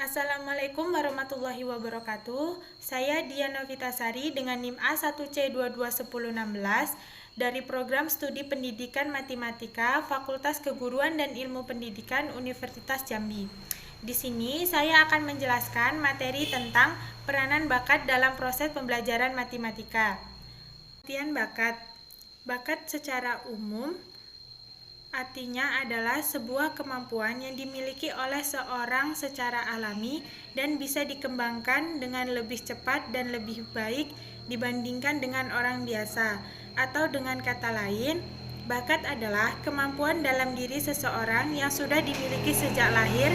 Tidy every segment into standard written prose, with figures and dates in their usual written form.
Assalamualaikum warahmatullahi wabarakatuh. Saya Diana Vitasari dengan NIM A1C221016 dari Program Studi Pendidikan Matematika Fakultas Keguruan dan Ilmu Pendidikan Universitas Jambi. Di sini saya akan menjelaskan materi tentang peranan bakat dalam proses pembelajaran matematika. Pengertian bakat. Bakat secara umum artinya adalah sebuah kemampuan yang dimiliki oleh seorang secara alami dan bisa dikembangkan dengan lebih cepat dan lebih baik dibandingkan dengan orang biasa. Atau dengan kata lain, bakat adalah kemampuan dalam diri seseorang yang sudah dimiliki sejak lahir,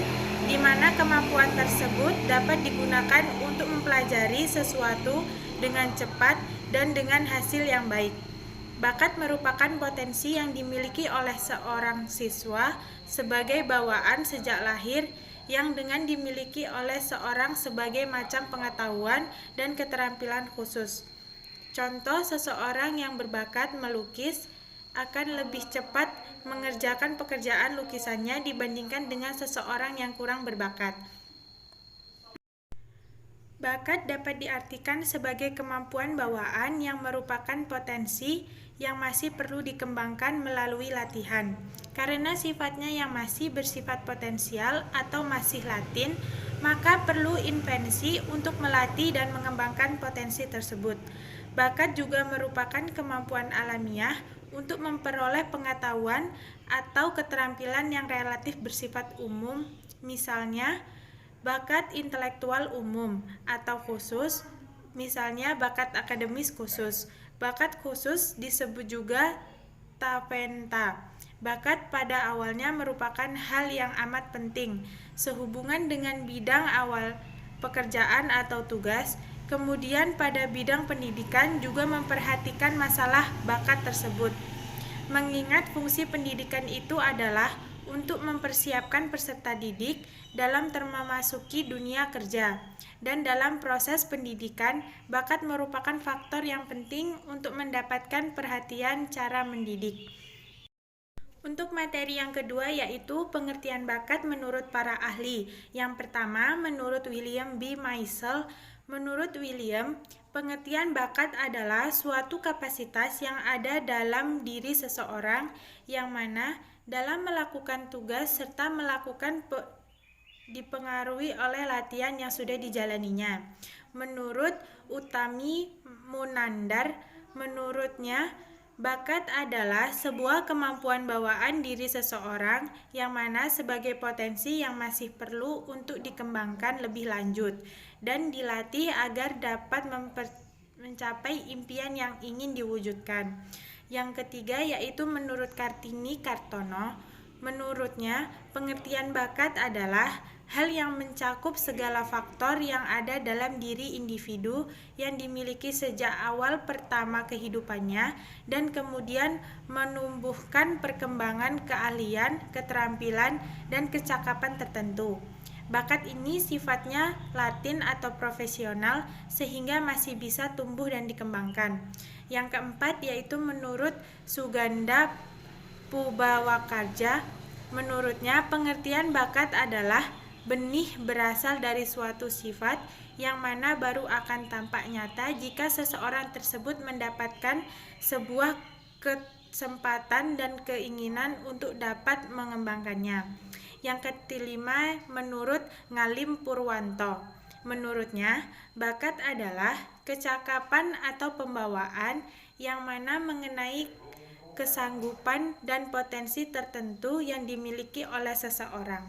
di mana kemampuan tersebut dapat digunakan untuk mempelajari sesuatu dengan cepat dan dengan hasil yang baik. Bakat merupakan potensi yang dimiliki oleh seorang siswa sebagai bawaan sejak lahir yang dengan dimiliki oleh seorang sebagai macam pengetahuan dan keterampilan khusus. Contoh, seseorang yang berbakat melukis akan lebih cepat mengerjakan pekerjaan lukisannya dibandingkan dengan seseorang yang kurang berbakat. Bakat dapat diartikan sebagai kemampuan bawaan yang merupakan potensi yang masih perlu dikembangkan melalui latihan. Karena sifatnya yang masih bersifat potensial atau masih latin, maka perlu invensi untuk melatih dan mengembangkan potensi tersebut. Bakat juga merupakan kemampuan alamiah untuk memperoleh pengetahuan atau keterampilan yang relatif bersifat umum, misalnya bakat intelektual umum atau khusus, misalnya bakat akademis khusus. Bakat khusus disebut juga talenta. Bakat pada awalnya merupakan hal yang amat penting, sehubungan dengan bidang awal pekerjaan atau tugas. Kemudian pada bidang pendidikan juga memperhatikan masalah bakat tersebut. Mengingat fungsi pendidikan itu adalah untuk mempersiapkan peserta didik dalam memasuki dunia kerja. Dan dalam proses pendidikan, bakat merupakan faktor yang penting untuk mendapatkan perhatian cara mendidik. Untuk materi yang kedua yaitu pengertian bakat menurut para ahli. Yang pertama, menurut William B. Maisel. Menurut William, pengertian bakat adalah suatu kapasitas yang ada dalam diri seseorang yang mana dalam melakukan tugas serta melakukan dipengaruhi oleh latihan yang sudah dijalaninya. Menurut Utami Munandar, menurutnya bakat adalah sebuah kemampuan bawaan diri seseorang yang mana sebagai potensi yang masih perlu untuk dikembangkan lebih lanjut dan dilatih agar dapat mencapai impian yang ingin diwujudkan. Yang ketiga yaitu menurut Kartini Kartono, menurutnya pengertian bakat adalah hal yang mencakup segala faktor yang ada dalam diri individu yang dimiliki sejak awal pertama kehidupannya dan kemudian menumbuhkan perkembangan keahlian, keterampilan, dan kecakapan tertentu. Bakat ini sifatnya latin atau profesional sehingga masih bisa tumbuh dan dikembangkan. Yang keempat yaitu menurut Suganda Pubawakarja, menurutnya pengertian bakat adalah benih berasal dari suatu sifat yang mana baru akan tampak nyata jika seseorang tersebut mendapatkan sebuah kesempatan dan keinginan untuk dapat mengembangkannya. Yang kelima, menurut Ngalim Purwanto, menurutnya bakat adalah kecakapan atau pembawaan yang mana mengenai kesanggupan dan potensi tertentu yang dimiliki oleh seseorang.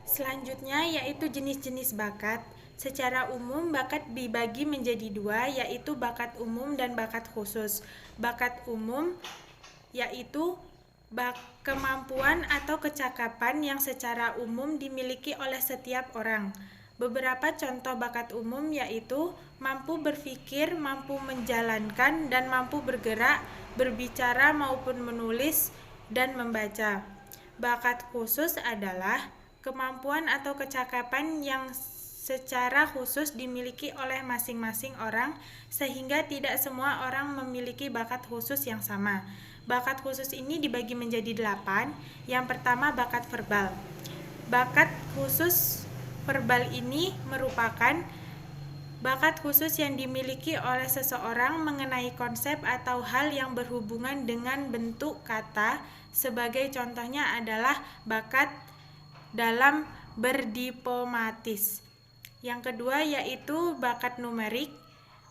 Selanjutnya yaitu jenis-jenis bakat. Secara umum bakat dibagi menjadi dua, yaitu bakat umum dan bakat khusus. Bakat umum yaitu kemampuan atau kecakapan yang secara umum dimiliki oleh setiap orang. Beberapa contoh bakat umum yaitu mampu berpikir, mampu menjalankan, dan mampu bergerak, berbicara maupun menulis, dan membaca. Bakat khusus adalah kemampuan atau kecakapan yang secara khusus dimiliki oleh masing-masing orang sehingga tidak semua orang memiliki bakat khusus yang sama. Bakat khusus ini dibagi menjadi 8. Yang pertama bakat verbal. Bakat khusus verbal ini merupakan bakat khusus yang dimiliki oleh seseorang mengenai konsep atau hal yang berhubungan dengan bentuk kata. Sebagai contohnya adalah bakat dalam berdiplomatis. Yang kedua yaitu bakat numerik.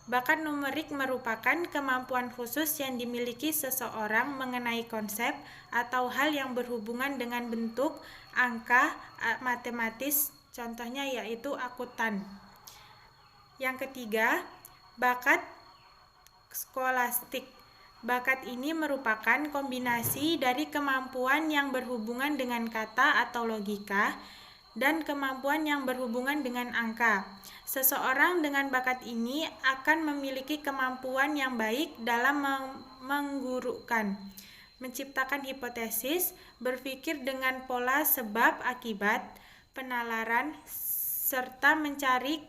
Bakat numerik merupakan kemampuan khusus yang dimiliki seseorang mengenai konsep atau hal yang berhubungan dengan bentuk, angka, matematis. Contohnya yaitu akuntan. Yang ketiga, bakat skolastik. Bakat ini merupakan kombinasi dari kemampuan yang berhubungan dengan kata atau logika dan kemampuan yang berhubungan dengan angka. Seseorang dengan bakat ini akan memiliki kemampuan yang baik dalam menggurukan, menciptakan hipotesis, berpikir dengan pola sebab akibat, penalaran, serta mencari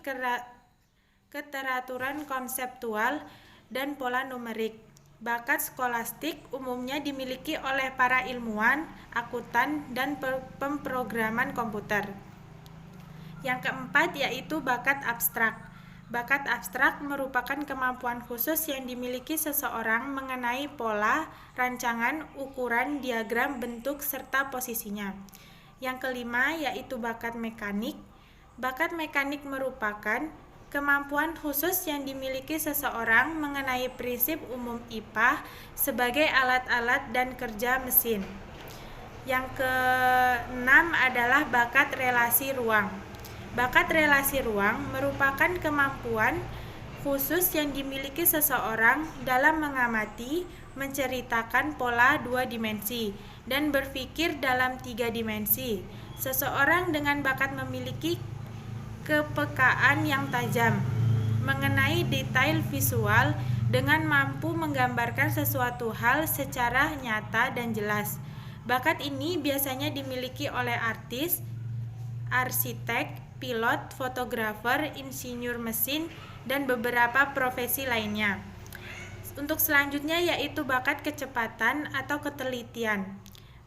keteraturan konseptual dan pola numerik. Bakat skolastik umumnya dimiliki oleh para ilmuwan, akuntan, dan pemrograman komputer. Yang keempat yaitu bakat abstrak. Bakat abstrak merupakan kemampuan khusus yang dimiliki seseorang mengenai pola, rancangan, ukuran, diagram, bentuk, serta posisinya. Yang kelima yaitu bakat mekanik. Bakat mekanik merupakan kemampuan khusus yang dimiliki seseorang mengenai prinsip umum IPA sebagai alat-alat dan kerja mesin. Yang keenam adalah bakat relasi ruang. Bakat relasi ruang merupakan kemampuan khusus yang dimiliki seseorang dalam mengamati, menceritakan pola 2 dimensi, dan berpikir dalam 3 dimensi. Seseorang dengan bakat memiliki kepekaan yang tajam mengenai detail visual dengan mampu menggambarkan sesuatu hal secara nyata dan jelas. Bakat ini biasanya dimiliki oleh artis, arsitek, pilot, fotografer, insinyur mesin, dan beberapa profesi lainnya. Untuk selanjutnya yaitu bakat kecepatan atau ketelitian.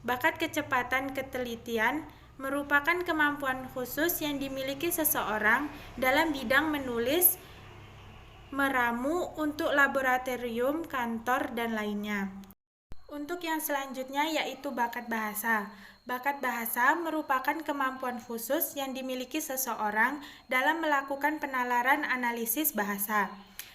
Bakat kecepatan ketelitian merupakan kemampuan khusus yang dimiliki seseorang dalam bidang menulis, meramu untuk laboratorium, kantor, dan lainnya. Untuk yang selanjutnya yaitu bakat bahasa. Bakat bahasa merupakan kemampuan khusus yang dimiliki seseorang dalam melakukan penalaran analisis bahasa.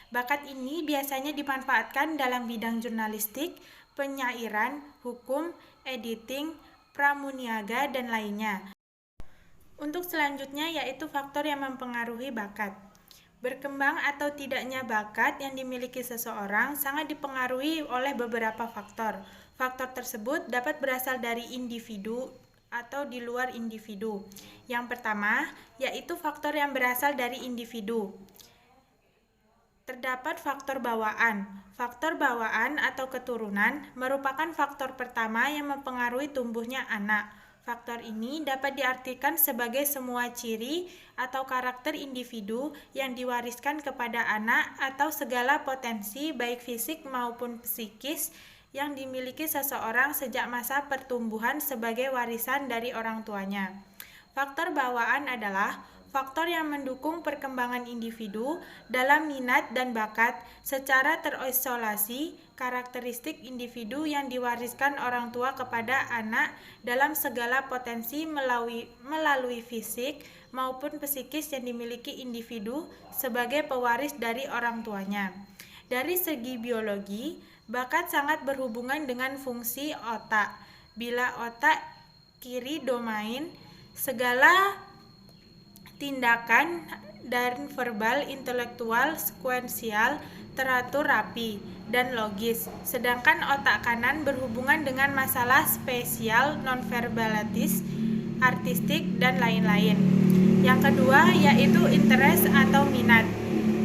Bakat ini biasanya dimanfaatkan dalam bidang jurnalistik, penyairan, hukum, editing, pramuniaga, dan lainnya. Untuk selanjutnya yaitu faktor yang mempengaruhi bakat. Berkembang atau tidaknya bakat yang dimiliki seseorang sangat dipengaruhi oleh beberapa faktor. Faktor tersebut dapat berasal dari individu atau di luar individu. Yang pertama yaitu faktor yang berasal dari individu. Terdapat faktor bawaan. Faktor bawaan atau keturunan merupakan faktor pertama yang mempengaruhi tumbuhnya anak. Faktor ini dapat diartikan sebagai semua ciri atau karakter individu yang diwariskan kepada anak atau segala potensi baik fisik maupun psikis yang dimiliki seseorang sejak masa pertumbuhan sebagai warisan dari orang tuanya. Faktor bawaan adalah faktor yang mendukung perkembangan individu dalam minat dan bakat secara terisolasi, karakteristik individu yang diwariskan orang tua kepada anak dalam segala potensi melalui fisik maupun psikis yang dimiliki individu sebagai pewaris dari orang tuanya. Dari segi biologi, bakat sangat berhubungan dengan fungsi otak. Bila otak kiri domain, segala tindakan dan verbal, intelektual, sekuensial, teratur rapi, dan logis. Sedangkan otak kanan berhubungan dengan masalah spesial, nonverbalitis, artistik, dan lain-lain. Yang kedua yaitu interest atau minat.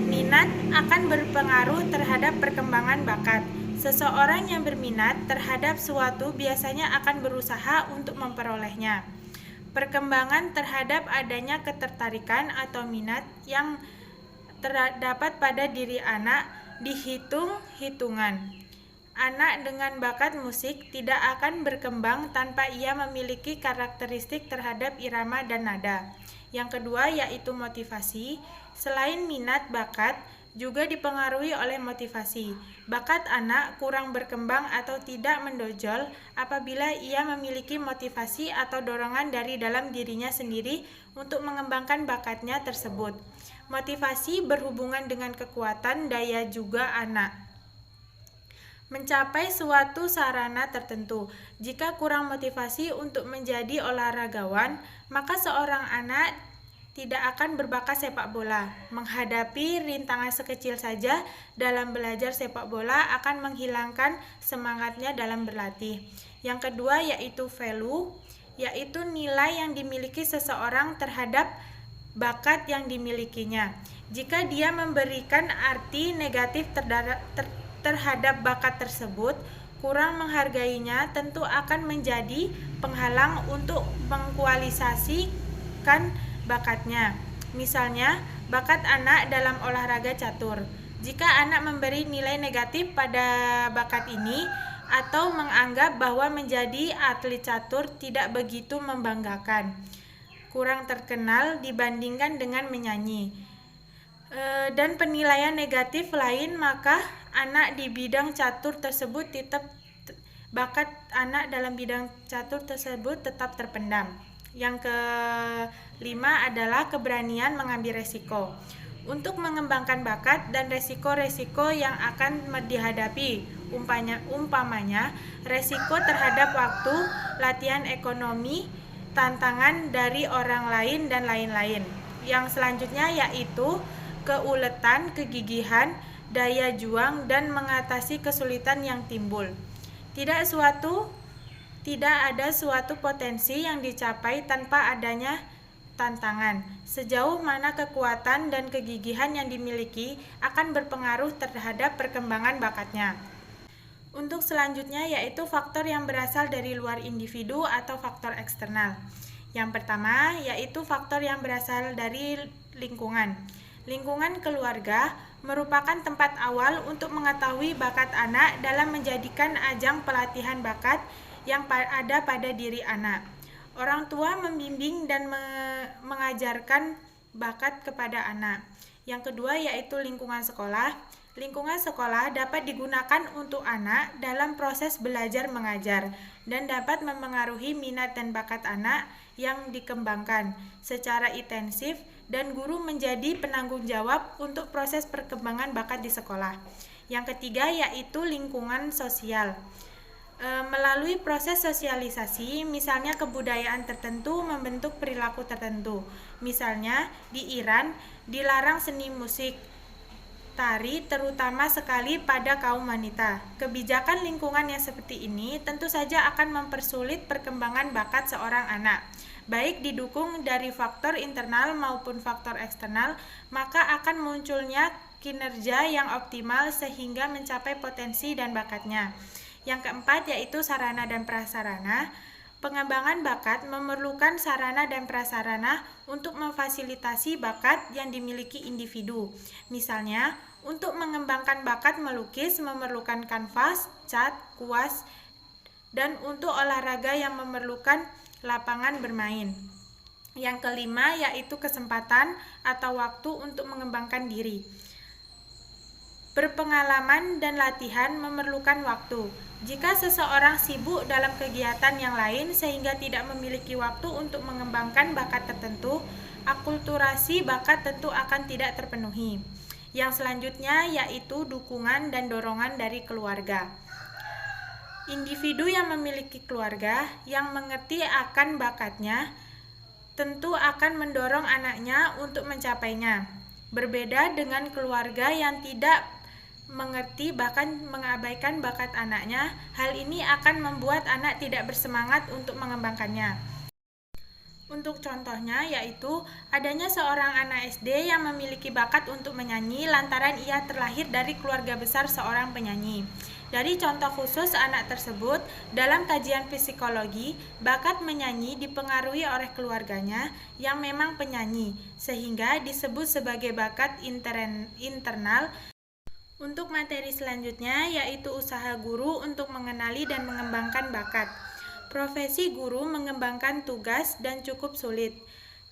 Minat akan berpengaruh terhadap perkembangan bakat. Seseorang yang berminat terhadap suatu biasanya akan berusaha untuk memperolehnya. Perkembangan terhadap adanya ketertarikan atau minat yang terdapat pada diri anak dihitung-hitungan. Anak dengan bakat musik tidak akan berkembang tanpa ia memiliki karakteristik terhadap irama dan nada. Yang kedua yaitu motivasi. Selain minat, bakat juga dipengaruhi oleh motivasi. Bakat anak kurang berkembang atau tidak menonjol apabila ia memiliki motivasi atau dorongan dari dalam dirinya sendiri untuk mengembangkan bakatnya tersebut. Motivasi berhubungan dengan kekuatan daya juga anak mencapai suatu sarana tertentu. Jika kurang motivasi untuk menjadi olahragawan, maka seorang anak tidak akan berbakat sepak bola. Menghadapi rintangan sekecil saja dalam belajar sepak bola akan menghilangkan semangatnya dalam berlatih. Yang kedua yaitu value, yaitu nilai yang dimiliki seseorang terhadap bakat yang dimilikinya. Jika dia memberikan arti negatif terhadap bakat tersebut, kurang menghargainya tentu akan menjadi penghalang untuk mengkualisasikan bakatnya. Misalnya, bakat anak dalam olahraga catur. Jika anak memberi nilai negatif pada bakat ini atau menganggap bahwa menjadi atlet catur tidak begitu membanggakan, kurang terkenal dibandingkan dengan menyanyi, dan penilaian negatif lain, maka anak di bidang catur tersebut bakat anak dalam bidang catur tersebut tetap terpendam. Yang kelima adalah keberanian mengambil resiko. Untuk mengembangkan bakat dan resiko-resiko yang akan dihadapi, umpamanya resiko terhadap waktu, latihan ekonomi, tantangan dari orang lain, dan lain-lain. Yang selanjutnya yaitu keuletan, kegigihan, daya juang, dan mengatasi kesulitan yang timbul. Tidak ada suatu potensi yang dicapai tanpa adanya tantangan. Sejauh mana kekuatan dan kegigihan yang dimiliki akan berpengaruh terhadap perkembangan bakatnya. Untuk selanjutnya yaitu faktor yang berasal dari luar individu atau faktor eksternal. Yang pertama yaitu faktor yang berasal dari lingkungan. Lingkungan keluarga merupakan tempat awal untuk mengetahui bakat anak dalam menjadikan ajang pelatihan bakat yang ada pada diri anak. Orang tua membimbing dan mengajarkan bakat kepada anak. Yang kedua yaitu lingkungan sekolah. Lingkungan sekolah dapat digunakan untuk anak dalam proses belajar mengajar dan dapat memengaruhi minat dan bakat anak yang dikembangkan secara intensif, dan guru menjadi penanggung jawab untuk proses perkembangan bakat di sekolah. Yang ketiga yaitu lingkungan sosial. Melalui proses sosialisasi, misalnya kebudayaan tertentu membentuk perilaku tertentu. Misalnya di Iran dilarang seni musik tari, terutama sekali pada kaum wanita. Kebijakan lingkungan yang seperti ini tentu saja akan mempersulit perkembangan bakat seorang anak. Baik didukung dari faktor internal maupun faktor eksternal, maka akan munculnya kinerja yang optimal sehingga mencapai potensi dan bakatnya. Yang keempat yaitu sarana dan prasarana. Pengembangan bakat memerlukan sarana dan prasarana untuk memfasilitasi bakat yang dimiliki individu. Misalnya, untuk mengembangkan bakat melukis memerlukan kanvas, cat, kuas, dan untuk olahraga yang memerlukan lapangan bermain. Yang kelima yaitu kesempatan atau waktu untuk mengembangkan diri. Berpengalaman dan latihan memerlukan waktu. Jika seseorang sibuk dalam kegiatan yang lain sehingga tidak memiliki waktu untuk mengembangkan bakat tertentu, akulturasi bakat tentu akan tidak terpenuhi. Yang selanjutnya yaitu dukungan dan dorongan dari keluarga. Individu yang memiliki keluarga yang mengerti akan bakatnya tentu akan mendorong anaknya untuk mencapainya. Berbeda dengan keluarga yang tidak mengerti bahkan mengabaikan bakat anaknya, hal ini akan membuat anak tidak bersemangat untuk mengembangkannya. Untuk contohnya yaitu adanya seorang anak SD yang memiliki bakat untuk menyanyi lantaran ia terlahir dari keluarga besar seorang penyanyi. Dari contoh khusus anak tersebut, dalam kajian psikologi, bakat menyanyi dipengaruhi oleh keluarganya yang memang penyanyi, sehingga disebut sebagai bakat internal Untuk materi selanjutnya yaitu usaha guru untuk mengenali dan mengembangkan bakat. Profesi guru mengembangkan tugas dan cukup sulit,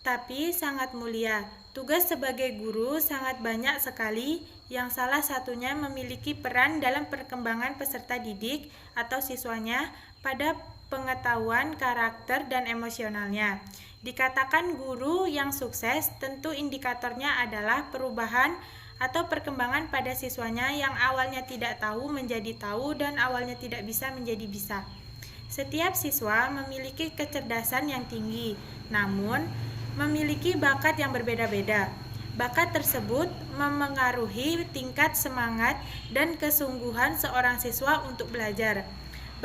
tapi sangat mulia. Tugas sebagai guru sangat banyak sekali, yang salah satunya memiliki peran dalam perkembangan peserta didik atau siswanya pada pengetahuan karakter dan emosionalnya. Dikatakan guru yang sukses, tentu indikatornya adalah perubahan atau perkembangan pada siswanya yang awalnya tidak tahu menjadi tahu dan awalnya tidak bisa menjadi bisa. Setiap siswa memiliki kecerdasan yang tinggi, namun memiliki bakat yang berbeda-beda. Bakat tersebut memengaruhi tingkat semangat dan kesungguhan seorang siswa untuk belajar.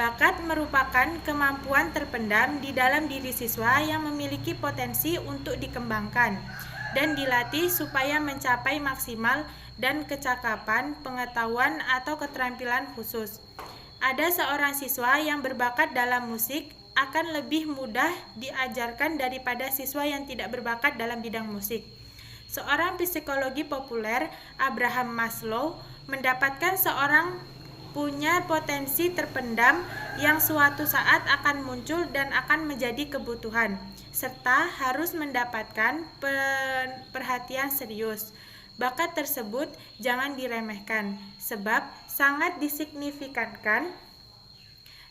Bakat merupakan kemampuan terpendam di dalam diri siswa yang memiliki potensi untuk dikembangkan dan dilatih supaya mencapai maksimal dan kecakapan, pengetahuan atau keterampilan khusus. Ada seorang siswa yang berbakat dalam musik akan lebih mudah diajarkan daripada siswa yang tidak berbakat dalam bidang musik. Seorang psikologi populer, Abraham Maslow, mendapatkan seorang punya potensi terpendam yang suatu saat akan muncul dan akan menjadi kebutuhan, serta harus mendapatkan perhatian serius. Bakat tersebut jangan diremehkan, sebab sangat disignifikankan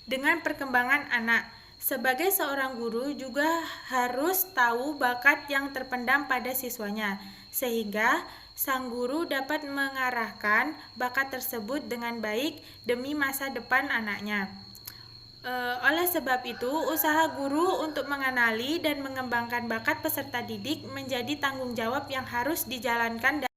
dengan perkembangan anak. Sebagai seorang guru juga harus tahu bakat yang terpendam pada siswanya, sehingga sang guru dapat mengarahkan bakat tersebut dengan baik demi masa depan anaknya. Oleh sebab itu, usaha guru untuk mengenali dan mengembangkan bakat peserta didik menjadi tanggung jawab yang harus dijalankan.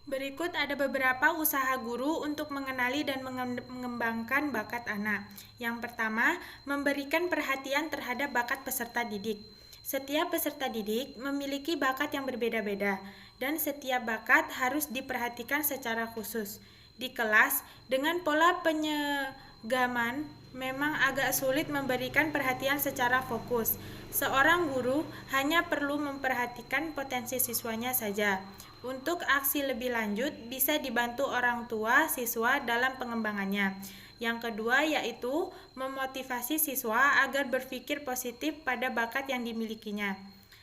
Berikut ada beberapa usaha guru untuk mengenali dan mengembangkan bakat anak. Yang pertama, memberikan perhatian terhadap bakat peserta didik. Setiap peserta didik memiliki bakat yang berbeda-beda, dan setiap bakat harus diperhatikan secara khusus. Di kelas, dengan pola penyegaman, memang agak sulit memberikan perhatian secara fokus. Seorang guru hanya perlu memperhatikan potensi siswanya saja. Untuk aksi lebih lanjut, bisa dibantu orang tua siswa dalam pengembangannya. Yang kedua yaitu memotivasi siswa agar berpikir positif pada bakat yang dimilikinya.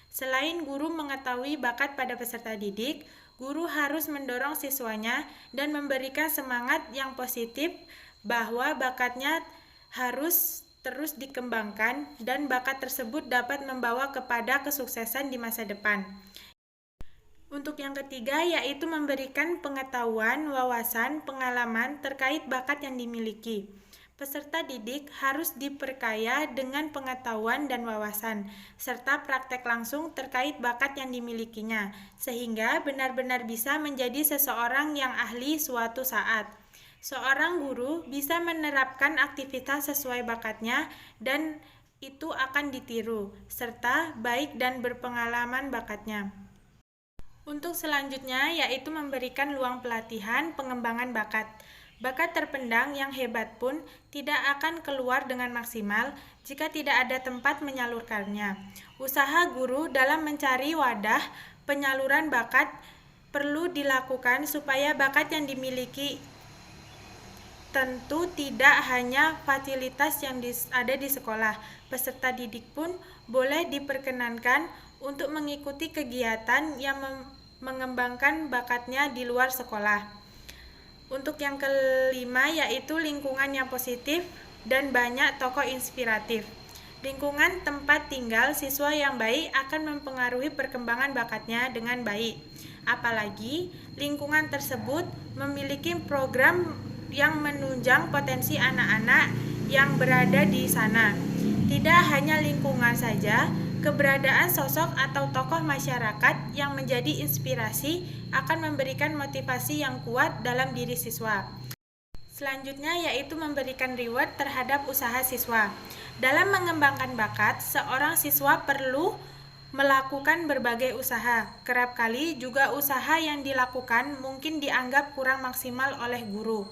Selain guru mengetahui bakat pada peserta didik, guru harus mendorong siswanya dan memberikan semangat yang positif bahwa bakatnya harus terus dikembangkan dan bakat tersebut dapat membawa kepada kesuksesan di masa depan. Untuk yang ketiga yaitu memberikan pengetahuan, wawasan, pengalaman terkait bakat yang dimiliki. Peserta didik harus diperkaya dengan pengetahuan dan wawasan, serta praktek langsung terkait bakat yang dimilikinya, sehingga benar-benar bisa menjadi seseorang yang ahli suatu saat. Seorang guru bisa menerapkan aktivitas sesuai bakatnya dan itu akan ditiru, serta baik dan berpengalaman bakatnya. Untuk selanjutnya yaitu memberikan luang pelatihan pengembangan bakat. Bakat terpendam yang hebat pun tidak akan keluar dengan maksimal jika tidak ada tempat menyalurkannya. Usaha guru dalam mencari wadah penyaluran bakat perlu dilakukan supaya bakat yang dimiliki tentu tidak hanya fasilitas yang ada di sekolah. Peserta didik pun boleh diperkenankan untuk mengikuti kegiatan yang mengembangkan bakatnya di luar sekolah. Untuk yang kelima yaitu lingkungan yang positif dan banyak tokoh inspiratif. Lingkungan tempat tinggal siswa yang baik akan mempengaruhi perkembangan bakatnya dengan baik. Apalagi lingkungan tersebut memiliki program yang menunjang potensi anak-anak yang berada di sana. Tidak hanya lingkungan saja, keberadaan sosok atau tokoh masyarakat yang menjadi inspirasi akan memberikan motivasi yang kuat dalam diri siswa. Selanjutnya yaitu memberikan reward terhadap usaha siswa. Dalam mengembangkan bakat, seorang siswa perlu melakukan berbagai usaha. Kerap kali juga usaha yang dilakukan mungkin dianggap kurang maksimal oleh guru.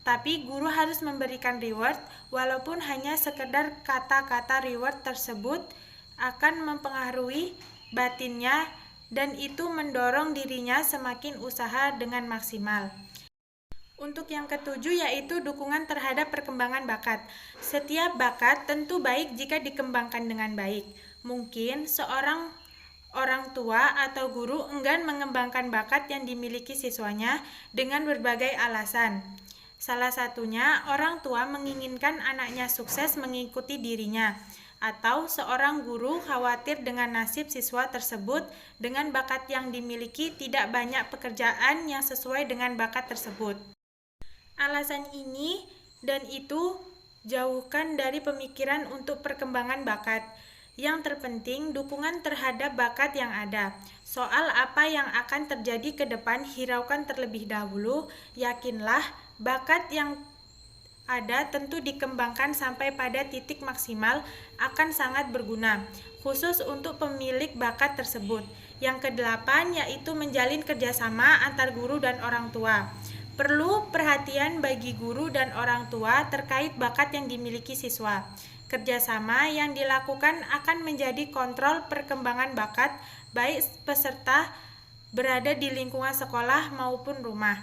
Tapi guru harus memberikan reward walaupun hanya sekedar kata-kata reward tersebut akan mempengaruhi batinnya dan itu mendorong dirinya semakin usaha dengan maksimal. Untuk yang ketujuh yaitu dukungan terhadap perkembangan bakat. Setiap bakat tentu baik jika dikembangkan dengan baik. Mungkin seorang orang tua atau guru enggan mengembangkan bakat yang dimiliki siswanya dengan berbagai alasan. Salah satunya, orang tua menginginkan anaknya sukses mengikuti dirinya, atau seorang guru khawatir dengan nasib siswa tersebut dengan bakat yang dimiliki tidak banyak pekerjaan yang sesuai dengan bakat tersebut. Alasan ini dan itu jauhkan dari pemikiran untuk perkembangan bakat. Yang terpenting, dukungan terhadap bakat yang ada. Soal apa yang akan terjadi ke depan hiraukan terlebih dahulu. Yakinlah, bakat yang ada tentu dikembangkan sampai pada titik maksimal akan sangat berguna, khusus untuk pemilik bakat tersebut. Yang kedelapan yaitu menjalin kerjasama antar guru dan orang tua. Perlu perhatian bagi guru dan orang tua terkait bakat yang dimiliki siswa. Kerjasama yang dilakukan akan menjadi kontrol perkembangan bakat, baik peserta berada di lingkungan sekolah maupun rumah.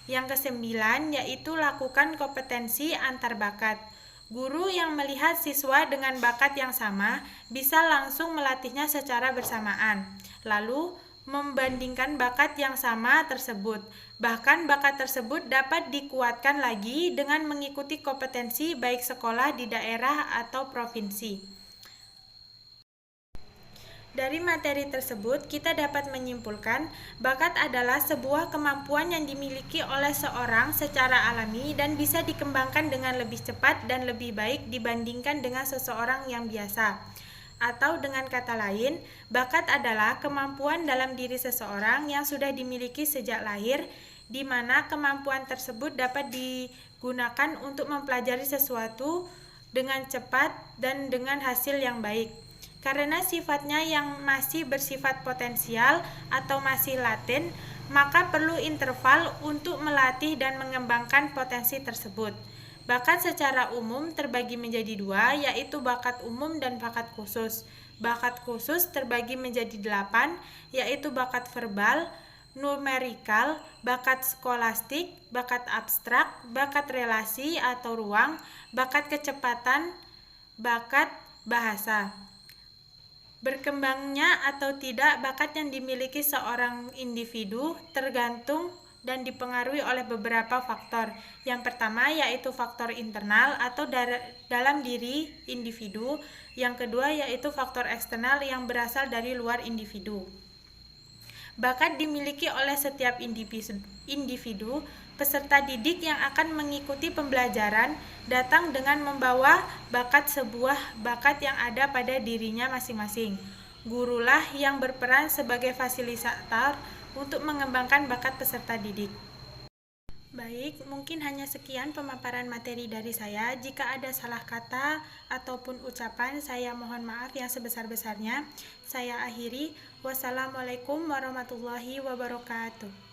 Yang kesembilan yaitu lakukan kompetensi antar bakat. Guru yang melihat siswa dengan bakat yang sama bisa langsung melatihnya secara bersamaan, lalu membandingkan bakat yang sama tersebut. Bahkan bakat tersebut dapat dikuatkan lagi dengan mengikuti kompetensi baik sekolah di daerah atau provinsi. Dari materi tersebut, kita dapat menyimpulkan bakat adalah sebuah kemampuan yang dimiliki oleh seorang secara alami dan bisa dikembangkan dengan lebih cepat dan lebih baik dibandingkan dengan seseorang yang biasa. Atau dengan kata lain, bakat adalah kemampuan dalam diri seseorang yang sudah dimiliki sejak lahir, di mana kemampuan tersebut dapat digunakan untuk mempelajari sesuatu dengan cepat dan dengan hasil yang baik. Karena sifatnya yang masih bersifat potensial atau masih laten, maka perlu interval untuk melatih dan mengembangkan potensi tersebut. Bakat secara umum terbagi menjadi dua, yaitu bakat umum dan bakat khusus. Bakat khusus terbagi menjadi 8, yaitu bakat verbal, numerikal, bakat skolastik, bakat abstrak, bakat relasi atau ruang, bakat kecepatan, bakat bahasa. Berkembangnya atau tidak bakat yang dimiliki seorang individu tergantung dan dipengaruhi oleh beberapa faktor. Yang pertama yaitu faktor internal atau dalam diri individu. Yang kedua yaitu faktor eksternal yang berasal dari luar individu. Bakat dimiliki oleh setiap individu. Peserta didik yang akan mengikuti pembelajaran datang dengan membawa sebuah bakat yang ada pada dirinya masing-masing. Gurulah yang berperan sebagai fasilitator untuk mengembangkan bakat peserta didik. Baik, mungkin hanya sekian pemaparan materi dari saya. Jika ada salah kata ataupun ucapan, saya mohon maaf yang sebesar-besarnya. Saya akhiri. Wassalamualaikum warahmatullahi wabarakatuh.